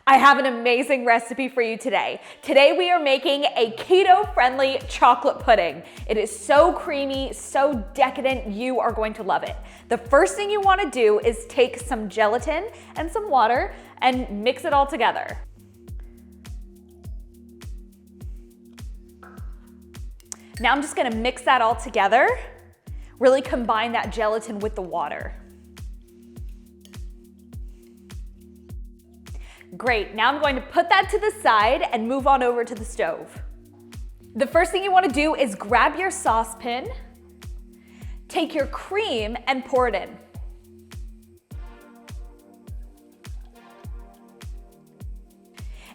I have an amazing recipe for you today. Today we are making a keto-friendly chocolate pudding. It is so creamy, so decadent, you are going to love it. The first thing you want to do is take some gelatin and some water and mix it all together. Now I'm just going to mix that all together, really combine that gelatin with the water. Great, now I'm going to put that to the side and move on over to the stove. The first thing you want to do is grab your saucepan, take your cream and pour it in.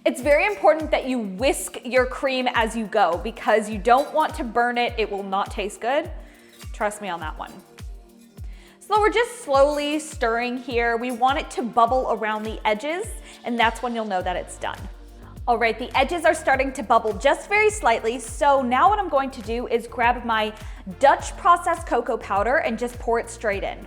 It's very important that you whisk your cream as you go because you don't want to burn it. It will not taste good. Trust me on that one. So we're just slowly stirring here. We want it to bubble around the edges, and that's when you'll know that it's done. All right, the edges are starting to bubble just very slightly, so now what I'm going to do is grab my Dutch processed cocoa powder and just pour it straight in.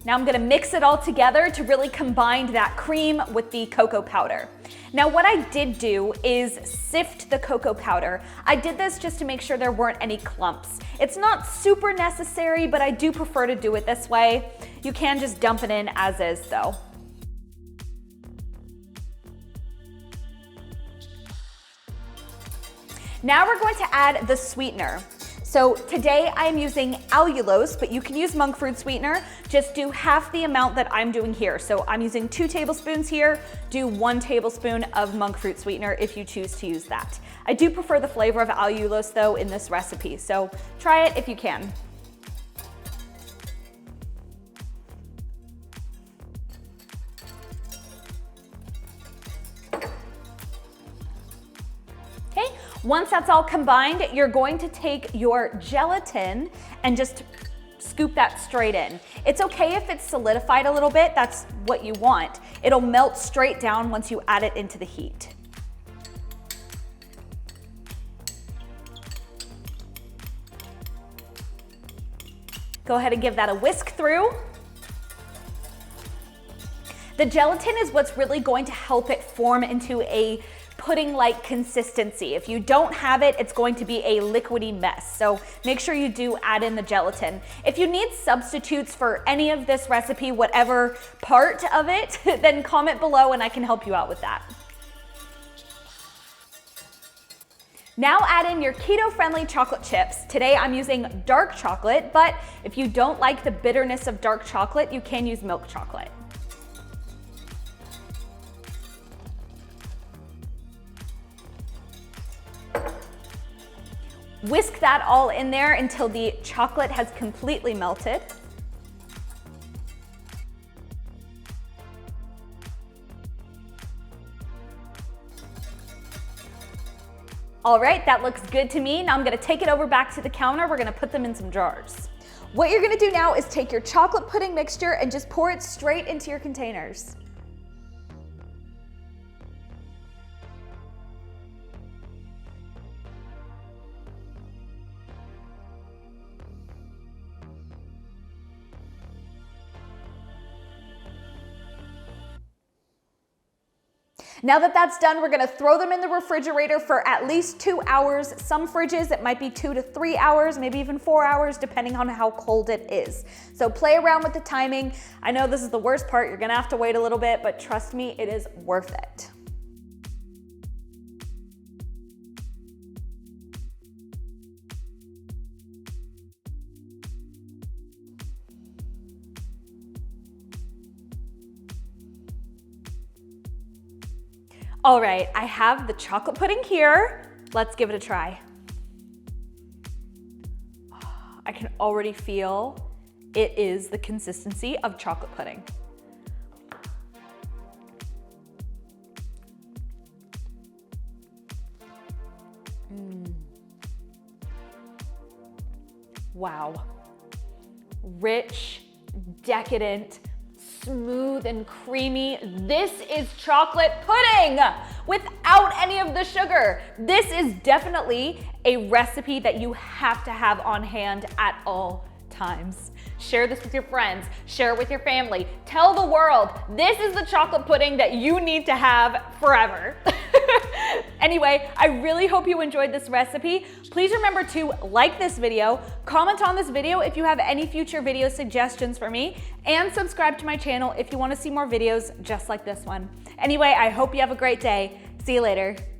Now I'm gonna mix it all together to really combine that cream with the cocoa powder. Now what I did do is sift the cocoa powder. I did this just to make sure there weren't any clumps. It's not super necessary, but I do prefer to do it this way. You can just dump it in as is though. Now we're going to add the sweetener. So today I am using allulose, but you can use monk fruit sweetener. Just do half the amount that I'm doing here. So I'm using 2 tablespoons here. Do 1 tablespoon of monk fruit sweetener if you choose to use that. I do prefer the flavor of allulose though in this recipe, so try it if you can. Once that's all combined, you're going to take your gelatin and just scoop that straight in. It's okay if it's solidified a little bit, that's what you want. It'll melt straight down once you add it into the heat. Go ahead and give that a whisk through. The gelatin is what's really going to help it form into a pudding-like consistency. If you don't have it, it's going to be a liquidy mess. So make sure you do add in the gelatin. If you need substitutes for any of this recipe, whatever part of it, then comment below and I can help you out with that. Now add in your keto-friendly chocolate chips. Today I'm using dark chocolate, but if you don't like the bitterness of dark chocolate, you can use milk chocolate. Whisk that all in there until the chocolate has completely melted. All right, that looks good to me. Now I'm gonna take it over back to the counter. We're gonna put them in some jars. What you're gonna do now is take your chocolate pudding mixture and just pour it straight into your containers. Now that that's done, we're gonna throw them in the refrigerator for at least 2 hours. Some fridges, it might be 2 to 3 hours, maybe even 4 hours, depending on how cold it is. So play around with the timing. I know this is the worst part. You're gonna have to wait a little bit, but trust me, it is worth it. All right, I have the chocolate pudding here. Let's give it a try. I can already feel it is the consistency of chocolate pudding. Wow. Rich, decadent, smooth and creamy. This is chocolate pudding without any of the sugar. This is definitely a recipe that you have to have on hand at all times. Share this with your friends, share it with your family. Tell the world, this is the chocolate pudding that you need to have forever. Anyway, I really hope you enjoyed this recipe. Please remember to like this video, comment on this video if you have any future video suggestions for me, and subscribe to my channel if you want to see more videos just like this one. Anyway, I hope you have a great day. See you later.